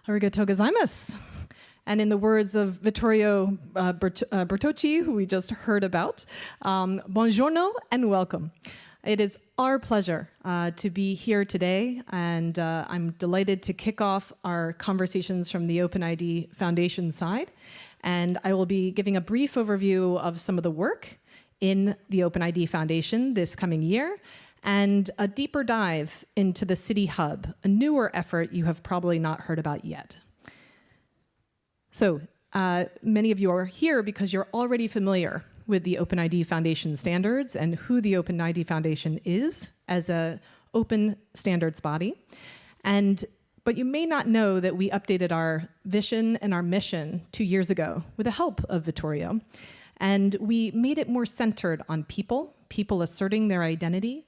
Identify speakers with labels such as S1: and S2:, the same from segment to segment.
S1: Arigatou gozaimasu. And in the words of Vittorio Bertocci, who we just heard about, buongiorno and welcome. It is our pleasure to be here today, and I'm delighted to kick off our conversations from the OpenID Foundation side. And I will be giving a brief overview of some of the work in the OpenID Foundation this coming year, and a deeper dive into the SIDI Hub, a newer effort you have probably not heard about yet. So many of you are here because you're already familiar with the OpenID Foundation standards and who the OpenID Foundation is as an open standards body. But you may not know that we updated our vision and our mission 2 years ago with the help of Vittorio. And we made it more centered on people asserting their identity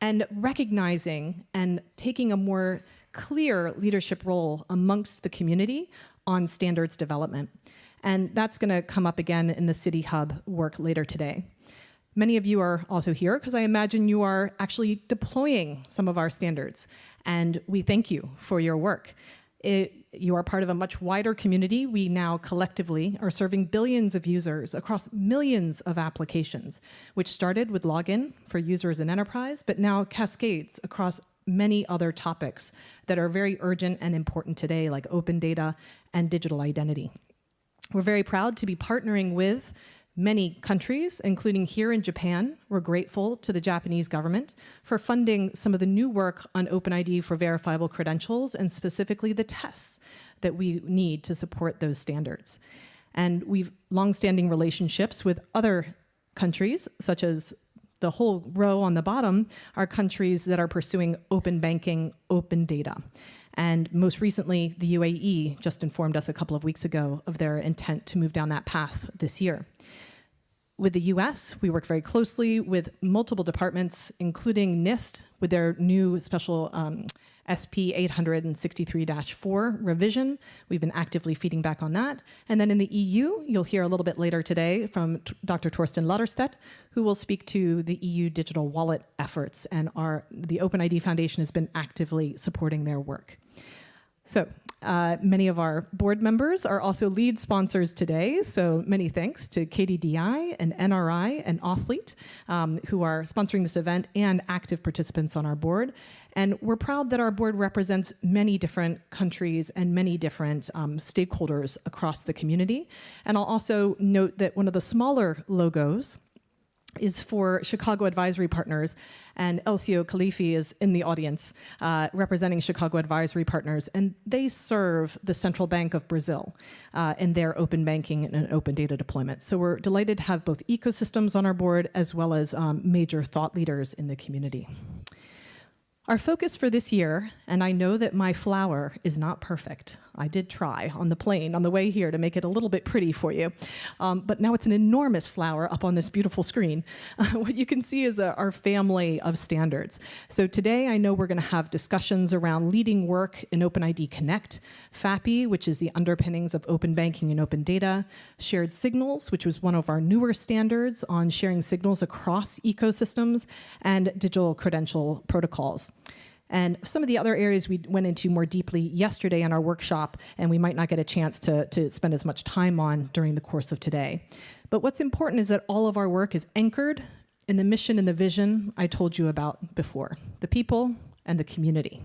S1: and recognizing and taking a more clear leadership role amongst the community on standards development. And that's going to come up again in the SIDI Hub work later today. Many of you are also here because I imagine you are actually deploying some of our standards, and we thank you for your work. You are part of a much wider community. We now collectively are serving billions of users across millions of applications, which started with login for users in enterprise, but now cascades across many other topics that are very urgent and important today, like open data and digital identity. We're very proud to be partnering with many countries, including here in Japan. We're grateful to the Japanese government for funding some of the new work on OpenID for verifiable credentials, and specifically the tests that we need to support those standards. And we've long-standing relationships with other countries, such as the whole row on the bottom are countries that are pursuing open banking, open data. And most recently, the UAE just informed us a couple of weeks ago of their intent to move down that path this year. With the US, we work very closely with multiple departments, including NIST, with their new special SP 863-4 revision. We've been actively feeding back on that. And then in the EU, you'll hear a little bit later today from Dr. Torsten Ladderstedt, who will speak to the EU digital wallet efforts, and the OpenID Foundation has been actively supporting their work. So many of our board members are also lead sponsors today, so many thanks to KDDI and NRI and Authleet, who are sponsoring this event, and active participants on our board. And we're proud that our board represents many different countries and many different stakeholders across the community. And I'll also note that one of the smaller logos is for Chicago Advisory Partners, and Elcio Khalifi is in the audience representing Chicago Advisory Partners, and they serve the Central Bank of Brazil in their open banking and open data deployment. So we're delighted to have both ecosystems on our board as well as major thought leaders in the community. Our focus for this year, and I know that my flower is not perfect. I did try on the plane on the way here to make it a little bit pretty for you, but now it's an enormous flower up on this beautiful screen. What you can see is our family of standards. So today I know we're going to have discussions around leading work in OpenID Connect, FAPI, which is the underpinnings of open banking and open data, shared signals, which was one of our newer standards on sharing signals across ecosystems, and digital credential protocols. And some of the other areas we went into more deeply yesterday in our workshop, and we might not get a chance to spend as much time on during the course of today. But what's important is that all of our work is anchored in the mission and the vision I told you about before, the people and the community.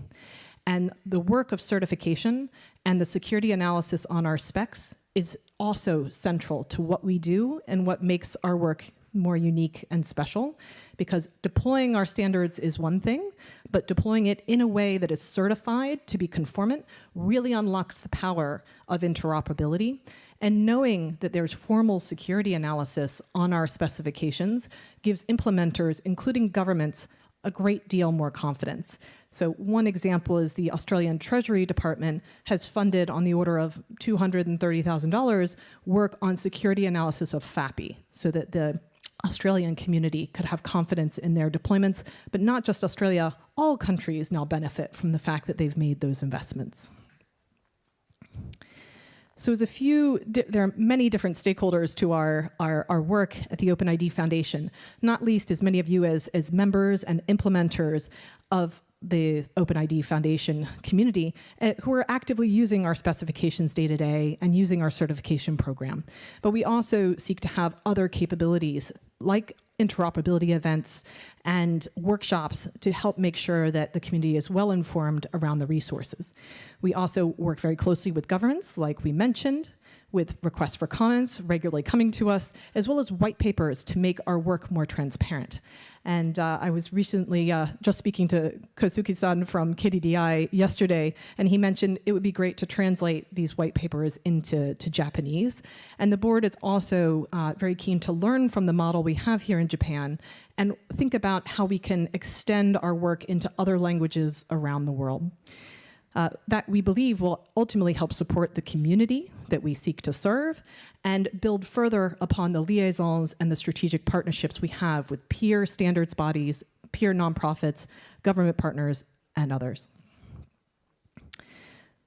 S1: And the work of certification and the security analysis on our specs is also central to what we do and what makes our work more unique and special, because deploying our standards is one thing, but deploying it in a way that is certified to be conformant really unlocks the power of interoperability. And knowing that there's formal security analysis on our specifications gives implementers, including governments, a great deal more confidence. So one example is the Australian Treasury Department has funded on the order of $230,000 work on security analysis of FAPI, so that the Australian community could have confidence in their deployments, but not just Australia, all countries now benefit from the fact that they've made those investments. So there are many different stakeholders to our work at the OpenID Foundation, not least as many of you as members and implementers of the OpenID Foundation community who are actively using our specifications day to day and using our certification program. But we also seek to have other capabilities like interoperability events and workshops to help make sure that the community is well informed around the resources. We also work very closely with governments, like we mentioned, with requests for comments regularly coming to us, as well as white papers to make our work more transparent. And I was recently just speaking to Kosuke-san from KDDI yesterday, and he mentioned it would be great to translate these white papers into Japanese. And the board is also very keen to learn from the model we have here in Japan and think about how we can extend our work into other languages around the world. That we believe will ultimately help support the community that we seek to serve and build further upon the liaisons and the strategic partnerships we have with peer standards bodies, peer nonprofits, government partners, and others.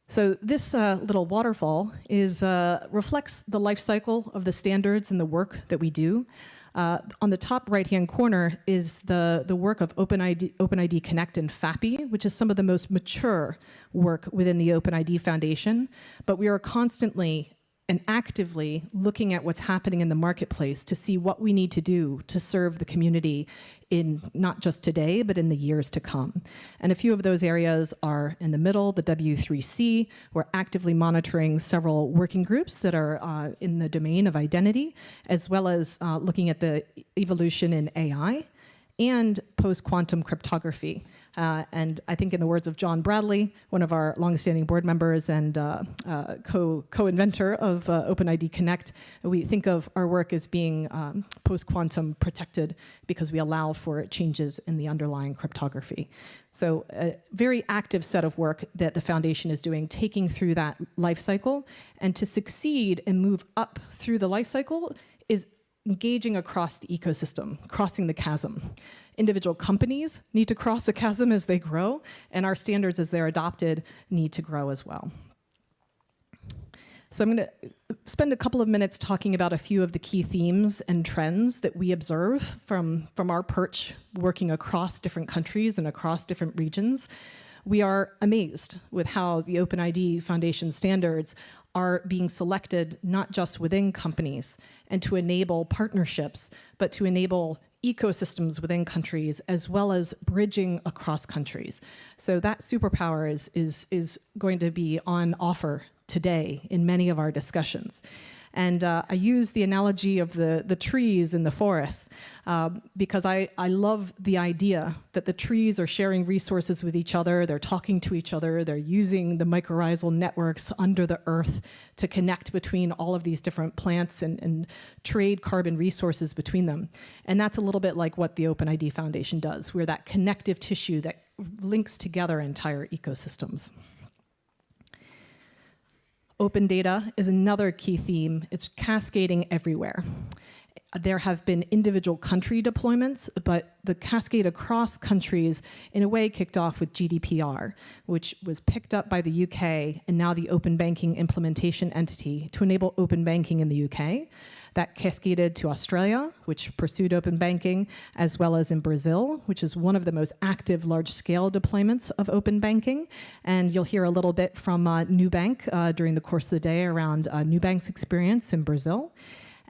S1: So this little waterfall reflects the life cycle of the standards and the work that we do. On the top right-hand corner is the work of OpenID Connect and FAPI, which is some of the most mature work within the OpenID Foundation. But we are constantly and actively looking at what's happening in the marketplace to see what we need to do to serve the community in not just today, but in the years to come. And a few of those areas are in the middle, the W3C. We're actively monitoring several working groups that are in the domain of identity, as well as looking at the evolution in AI and post-quantum cryptography. And I think in the words of John Bradley, one of our longstanding board members and co-inventor of OpenID Connect, we think of our work as being post-quantum protected because we allow for changes in the underlying cryptography. So a very active set of work that the foundation is doing, taking through that life cycle. And to succeed and move up through the life cycle is engaging across the ecosystem, crossing the chasm. Individual companies need to cross a chasm as they grow, and our standards as they're adopted need to grow as well. So I'm going to spend a couple of minutes talking about a few of the key themes and trends that we observe from our perch working across different countries and across different regions. We are amazed with how the OpenID Foundation standards are being selected not just within companies and to enable partnerships, but to enable ecosystems within countries as well as bridging across countries. So that superpower is going to be on offer today in many of our discussions. And I use the analogy of the trees in the forest because I love the idea that the trees are sharing resources with each other, they're talking to each other, they're using the mycorrhizal networks under the earth to connect between all of these different plants and trade carbon resources between them. And that's a little bit like what the OpenID Foundation does. We're that connective tissue that links together entire ecosystems. Open data is another key theme. It's cascading everywhere. There have been individual country deployments, but the cascade across countries in a way kicked off with GDPR, which was picked up by the UK and now the open banking implementation entity to enable open banking in the UK. That cascaded to Australia, which pursued open banking, as well as in Brazil, which is one of the most active large-scale deployments of open banking. And you'll hear a little bit from Nubank during the course of the day around Nubank's experience in Brazil.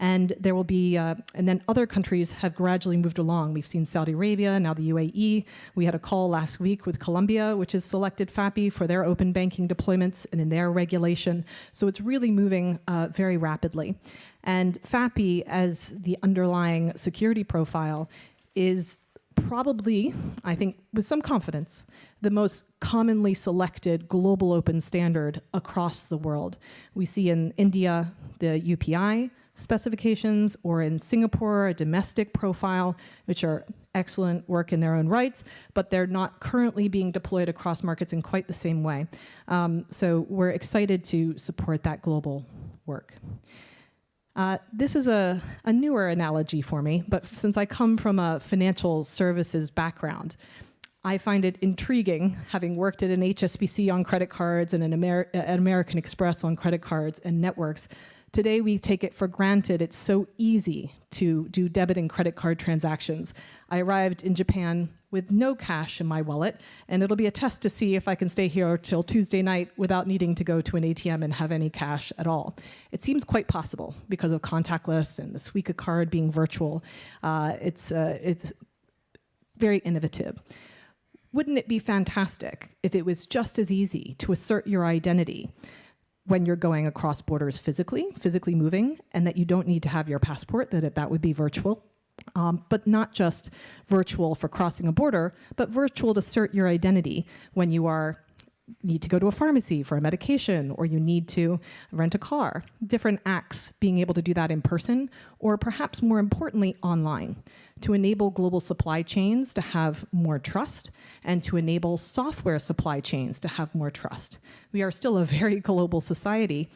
S1: And there will be, and then other countries have gradually moved along. We've seen Saudi Arabia, now the UAE. We had a call last week with Colombia, which has selected FAPI for their open banking deployments and in their regulation. So it's really moving very rapidly. And FAPI, as the underlying security profile, is probably, I think with some confidence, the most commonly selected global open standard across the world. We see in India the UPI specifications, or in Singapore, a domestic profile, which are excellent work in their own rights, but they're not currently being deployed across markets in quite the same way. So we're excited to support that global work. This is a newer analogy for me, but since I come from a financial services background, I find it intriguing, having worked at an HSBC on credit cards and at American Express on credit cards and networks. Today, we take it for granted it's so easy to do debit and credit card transactions. I arrived in Japan with no cash in my wallet, and it'll be a test to see if I can stay here till Tuesday night without needing to go to an ATM and have any cash at all. It seems quite possible because of contactless and the Suica card being virtual. It's very innovative. Wouldn't it be fantastic if it was just as easy to assert your identity when you're going across borders physically moving, and that you don't need to have your passport, that would be virtual? But not just virtual for crossing a border, but virtual to assert your identity when you need to go to a pharmacy for a medication, or you need to rent a car. Different acts being able to do that in person, or perhaps more importantly, online, to enable global supply chains to have more trust, and to enable software supply chains to have more trust. We are still a very global society,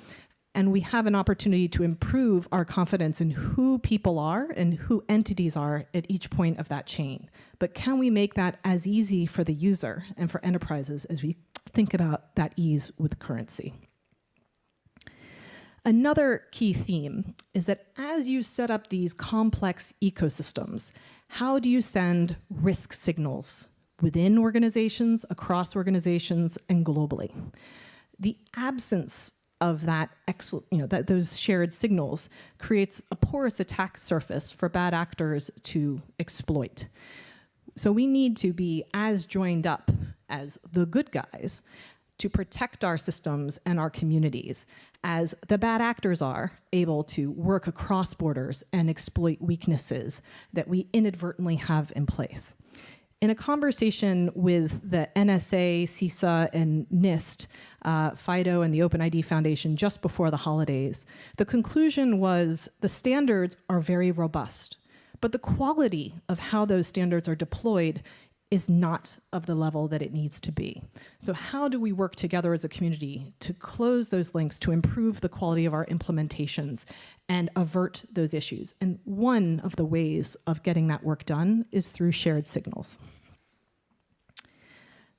S1: and we have an opportunity to improve our confidence in who people are and who entities are at each point of that chain. But can we make that as easy for the user and for enterprises as we think about that ease with currency? Another key theme is that as you set up these complex ecosystems, how do you send risk signals within organizations, across organizations, and globally? The absence of that, those shared signals creates a porous attack surface for bad actors to exploit. So we need to be as joined up as the good guys to protect our systems and our communities as the bad actors are able to work across borders and exploit weaknesses that we inadvertently have in place. In a conversation with the NSA, CISA, and NIST, FIDO, and the OpenID Foundation just before the holidays, the conclusion was the standards are very robust, but the quality of how those standards are deployed is not of the level that it needs to be. So how do we work together as a community to close those links, to improve the quality of our implementations and avert those issues? And one of the ways of getting that work done is through shared signals.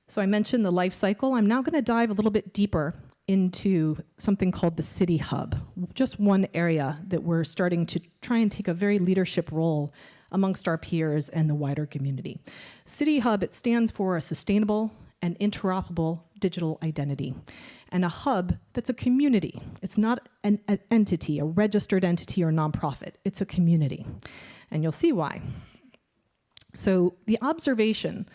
S1: So I mentioned the life cycle. I'm now going to dive a little bit deeper into something called the SIDI Hub, just one area that we're starting to try and take a very leadership role amongst our peers and the wider community. SIDI Hub, it stands for a sustainable and interoperable digital identity, and a hub that's a community. It's not an entity, a registered entity or nonprofit. It's a community, and you'll see why. So the observation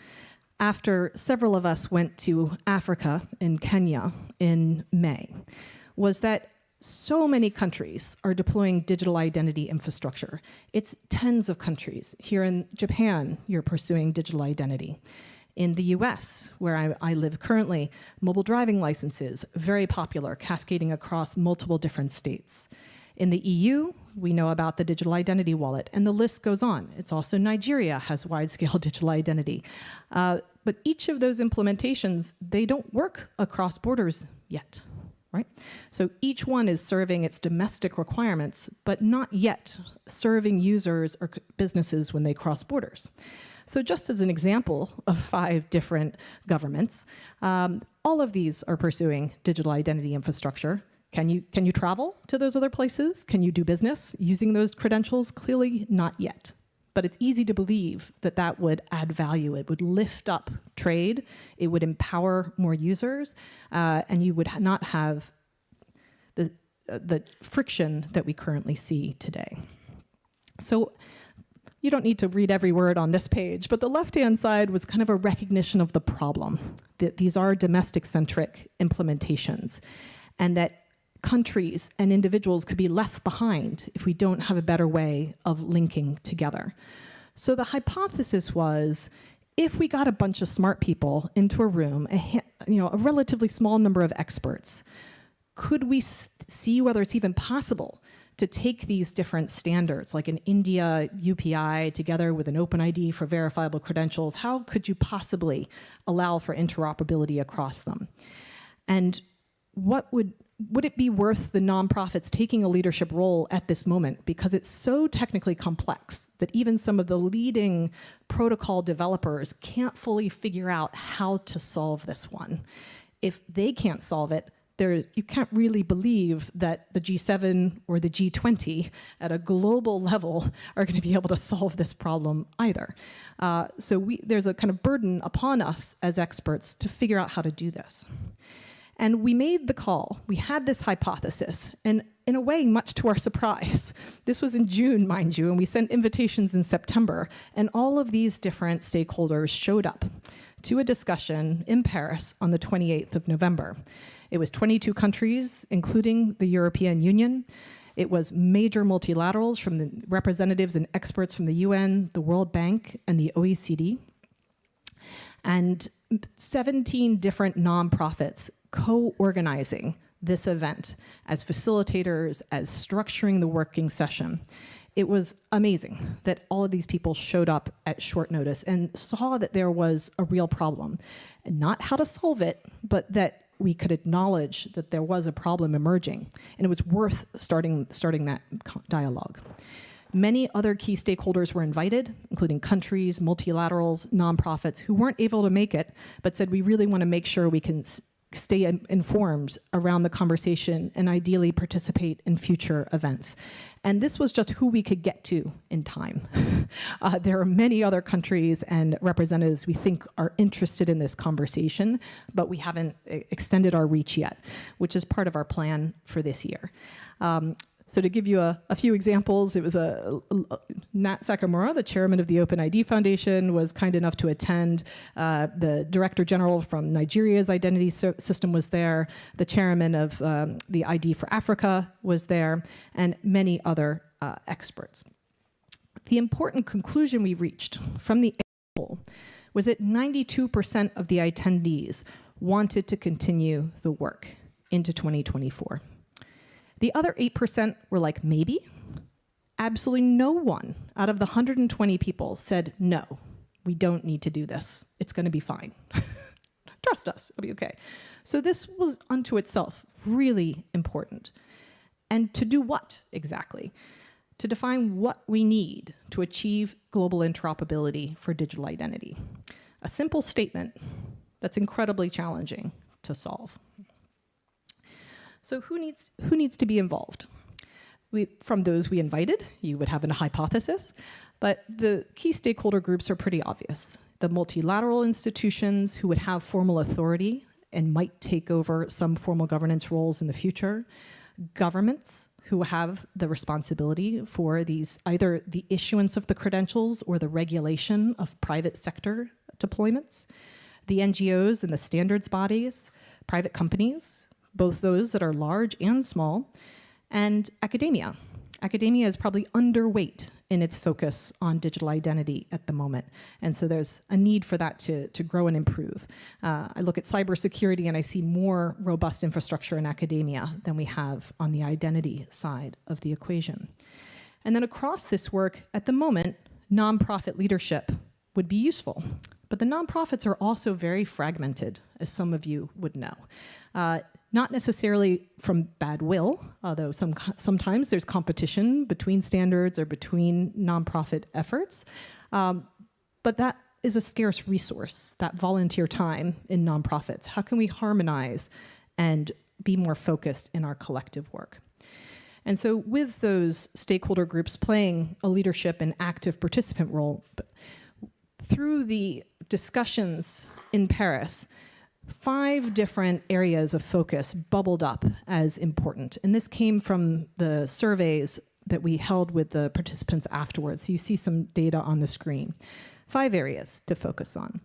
S1: after several of us went to Africa in Kenya in May was that so many countries are deploying digital identity infrastructure. It's tens of countries. Here in Japan, you're pursuing digital identity. In the US, where I live currently, mobile driving licenses, very popular, cascading across multiple different states. In the EU, we know about the digital identity wallet, and the list goes on. It's also Nigeria has wide-scale digital identity. But each of those implementations, they don't work across borders yet, right? So each one is serving its domestic requirements, but not yet serving users or businesses when they cross borders. So just as an example of 5 different governments, all of these are pursuing digital identity infrastructure. Can you travel to those other places? Can you do business using those credentials? Clearly not yet. But it's easy to believe that that would add value. It would lift up trade. It would empower more users, and you would not have the friction that we currently see today. So you don't need to read every word on this page, but the left-hand side was kind of a recognition of the problem, that these are domestic-centric implementations, and that countries and individuals could be left behind if we don't have a better way of linking together. So the hypothesis was, if we got a bunch of smart people into a room, a relatively small number of experts, could we see whether it's even possible to take these different standards, like an India UPI together with an OpenID for verifiable credentials? How could you possibly allow for interoperability across them? And would it be worth the nonprofits taking a leadership role at this moment? Because it's so technically complex that even some of the leading protocol developers can't fully figure out how to solve this one. If they can't solve it, you can't really believe that the G7 or the G20 at a global level are going to be able to solve this problem either. So there's a kind of burden upon us as experts to figure out how to do this. And we made the call. We had this hypothesis, and in a way, much to our surprise, this was in June, mind you, and we sent invitations in September, and all of these different stakeholders showed up to a discussion in Paris on the 28th of November. It was 22 countries, including the European Union. It was major multilaterals from the representatives and experts from the UN, the World Bank, and the OECD. And 17 different nonprofits co-organizing this event as facilitators, as structuring the working session. It was amazing that all of these people showed up at short notice and saw that there was a real problem, and not how to solve it, but that we could acknowledge that there was a problem emerging, and it was worth starting that dialogue. Many other key stakeholders were invited, including countries, multilaterals, nonprofits who weren't able to make it, but said we really want to make sure we can stay informed around the conversation and ideally participate in future events. And this was just who we could get to in time. There are many other countries and representatives we think are interested in this conversation, but we haven't extended our reach yet, which is part of our plan for this year. So to give you a few examples, it was Nat Sakamura, the chairman of the OpenID Foundation, was kind enough to attend. The director general from Nigeria's identity system was there. The chairman of the ID for Africa was there, and many other experts. The important conclusion we reached from the poll was that 92% of the attendees wanted to continue the work into 2024. The other 8% were like, maybe. Absolutely no one out of the 120 people said, no, we don't need to do this. It's going to be fine. Trust us, it'll be okay. So this was unto itself really important. And to do what exactly? To define what we need to achieve global interoperability for digital identity. A simple statement that's incredibly challenging to solve. So who needs to be involved? From those we invited, you would have a hypothesis, but the key stakeholder groups are pretty obvious. The multilateral institutions who would have formal authority and might take over some formal governance roles in the future, governments who have the responsibility for either the issuance of the credentials or the regulation of private sector deployments, the NGOs and the standards bodies, private companies, both those that are large and small, and academia. Academia is probably underweight in its focus on digital identity at the moment, and so there's a need for that to grow and improve. I look at cybersecurity and I see more robust infrastructure in academia than we have on the identity side of the equation. And then across this work, at the moment, nonprofit leadership would be useful. But the nonprofits are also very fragmented, as some of you would know. Not necessarily from bad will, although sometimes there's competition between standards or between nonprofit efforts. But that is a scarce resource, that volunteer time in nonprofits. How can we harmonize and be more focused in our collective work? And so with those stakeholder groups playing a leadership and active participant role, through the discussions in Paris, 5 different areas of focus bubbled up as important. And this came from the surveys that we held with the participants afterwards. So you see some data on the screen. 5 areas to focus on.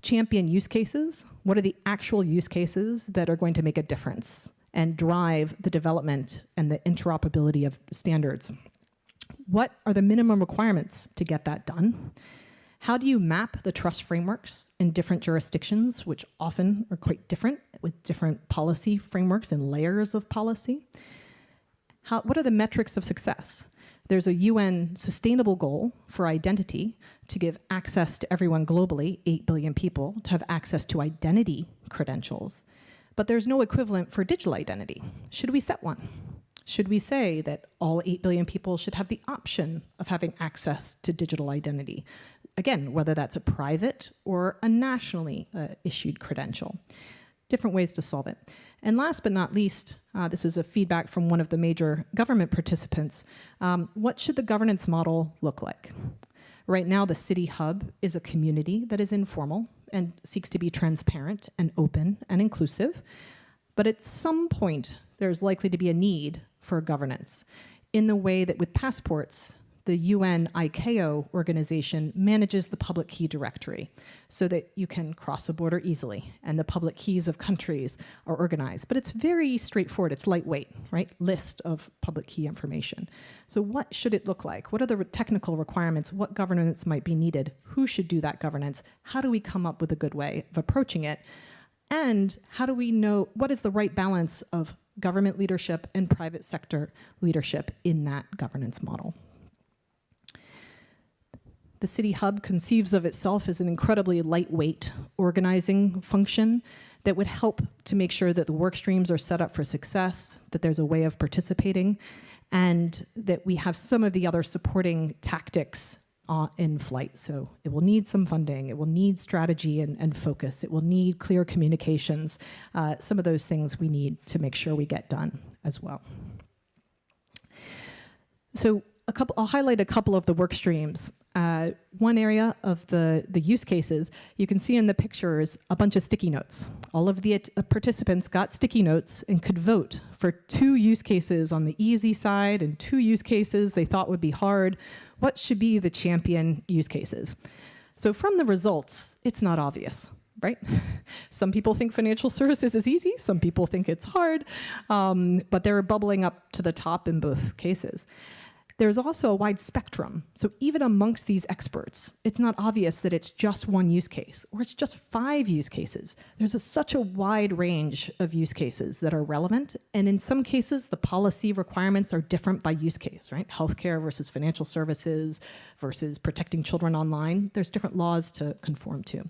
S1: Champion use cases. What are the actual use cases that are going to make a difference and drive the development and the interoperability of standards? What are the minimum requirements to get that done? How do you map the trust frameworks in different jurisdictions, which often are quite different, with different policy frameworks and layers of policy? What are the metrics of success? There's a UN sustainable goal for identity to give access to everyone globally, 8 billion people, to have access to identity credentials. But there's no equivalent for digital identity. Should we set one? Should we say that all 8 billion people should have the option of having access to digital identity? Again, whether that's a private or a nationally issued credential. different ways to solve it. And last but not least, this is a feedback from one of the major government participants. What should the governance model look like? Right now, the SIDI Hub is a community that is informal and seeks to be transparent and open and inclusive. But at some point, there's likely to be a need for governance in the way that with passports, the UN ICAO organization manages the public key directory so that you can cross a border easily and the public keys of countries are organized. But it's very straightforward, it's lightweight, right? List of public key information. So what should it look like? What are the technical requirements? What governance might be needed? Who should do that governance? How do we come up with a good way of approaching it? And how do we know what is the right balance of government leadership and private sector leadership in that governance model? The SIDI Hub conceives of itself as an incredibly lightweight organizing function that would help to make sure that the work streams are set up for success, that there's a way of participating, and that we have some of the other supporting tactics in flight. So it will need some funding, it will need strategy and focus, it will need clear communications. Some of those things we need to make sure we get done as well. So I'll highlight a couple of the work streams. One area of the use cases, you can see in the pictures a bunch of sticky notes. All of the participants got sticky notes and could vote for 2 use cases on the easy side and 2 use cases they thought would be hard. What should be the champion use cases? So from the results, it's not obvious, right? Some people think financial services is easy, some people think it's hard, but they're bubbling up to the top in both cases. There's also a wide spectrum. So even amongst these experts, it's not obvious that it's just one use case or it's just 5 use cases. There's such a wide range of use cases that are relevant. And in some cases, the policy requirements are different by use case, right? Healthcare versus financial services versus protecting children online. There's different laws to conform to.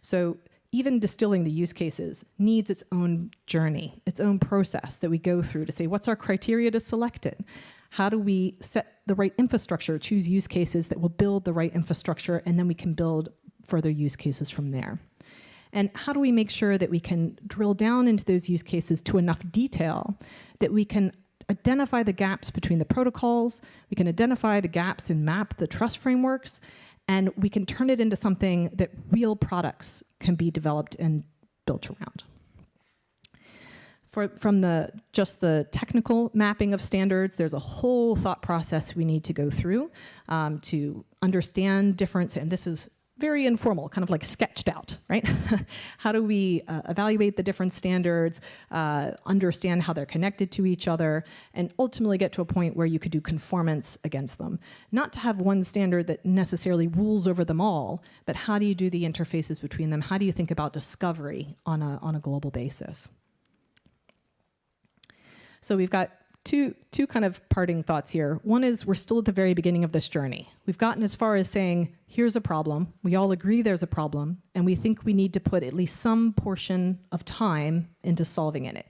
S1: So even distilling the use cases needs its own journey, its own process that we go through to say, what's our criteria to select it? How do we set the right infrastructure, choose use cases that will build the right infrastructure, and then we can build further use cases from there? And how do we make sure that we can drill down into those use cases to enough detail that we can identify the gaps between the protocols, we can identify the gaps and map the trust frameworks, and we can turn it into something that real products can be developed and built around. From just the technical mapping of standards, there's a whole thought process we need to go through to understand difference, and this is very informal, kind of like sketched out, right? How do we evaluate the different standards, understand how they're connected to each other, and ultimately get to a point where you could do conformance against them? Not to have one standard that necessarily rules over them all, but how do you do the interfaces between them? How do you think about discovery on a global basis? So we've got two kind of parting thoughts here. One is we're still at the very beginning of this journey. We've gotten as far as saying, here's a problem. We all agree there's a problem, and we think we need to put at least some portion of time into solving it.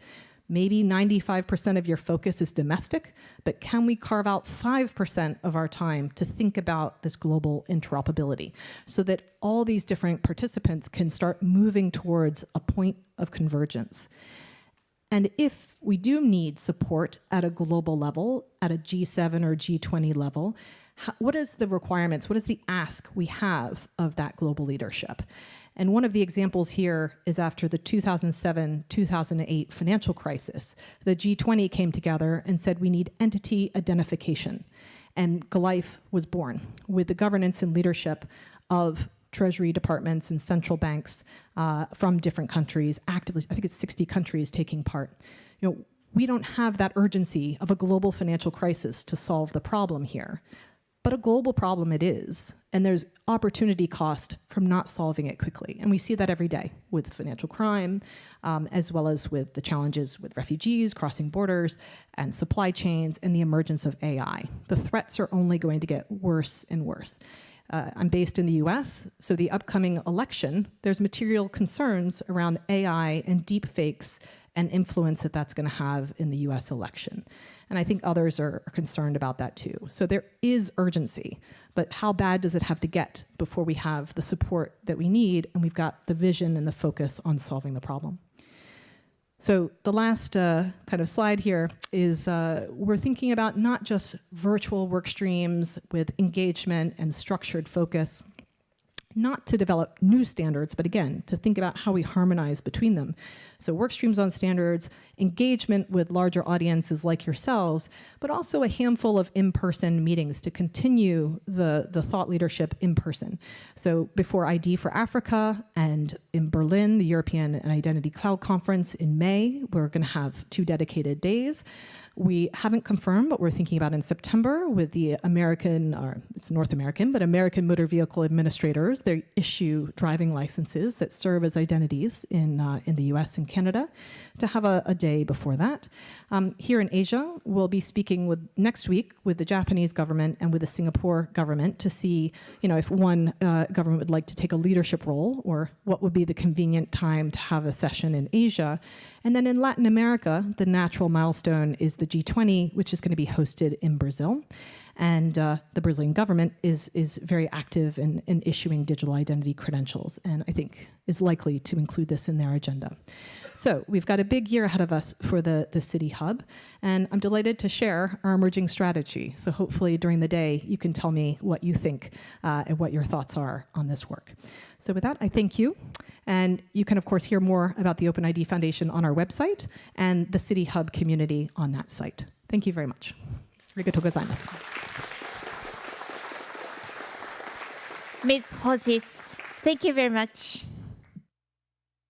S1: Maybe 95% of your focus is domestic, but can we carve out 5% of our time to think about this global interoperability so that all these different participants can start moving towards a point of convergence? And if we do need support at a global level, at a G7 or G20 level, what is the requirements? What is the ask we have of that global leadership? And one of the examples here is after the 2007-2008 financial crisis. The G20 came together and said we need entity identification. And GLIFE was born with the governance and leadership of treasury departments and central banks from different countries actively. I think it's 60 countries taking part. You know, we don't have that urgency of a global financial crisis to solve the problem here, but a global problem it is, and there's opportunity cost from not solving it quickly. And we see that every day with financial crime, as well as with the challenges with refugees crossing borders and supply chains and the emergence of AI. The threats are only going to get worse and worse. I'm based in the US, so the upcoming election, there's material concerns around AI and deep fakes and influence that that's going to have in the US election. And I think others are concerned about that too. So there is urgency, but how bad does it have to get before we have the support that we need and we've got the vision and the focus on solving the problem? So the last kind of slide here is we're thinking about not just virtual work streams with engagement and structured focus, not to develop new standards, but again, to think about how we harmonize between them. So work streams on standards, engagement with larger audiences like yourselves, but also a handful of in-person meetings to continue the thought leadership in person. So before ID for Africa and in Berlin, the European and Identity Cloud Conference in May, we're gonna have 2 dedicated days. We haven't confirmed, but we're thinking about in September with the American, or it's North American, but American Motor Vehicle Administrators. They issue driving licenses that serve as identities in the US and Canada, to have a day before that. Here in Asia, we'll be speaking next week with the Japanese government and with the Singapore government to see, if one government would like to take a leadership role, or what would be the convenient time to have a session in Asia. And then in Latin America, the natural milestone is the G20, which is going to be hosted in Brazil. And the Brazilian government is very active in issuing digital identity credentials, and I think is likely to include this in their agenda. So we've got a big year ahead of us for the SIDI Hub, and I'm delighted to share our emerging strategy. So hopefully during the day, you can tell me what you think and what your thoughts are on this work. So with that, I thank you. And you can, of course, hear more about the OpenID Foundation on our website and the SIDI Hub community on that site. Thank you very much. Arigatou gozaimasu.
S2: Ms. Hodges, thank you very much.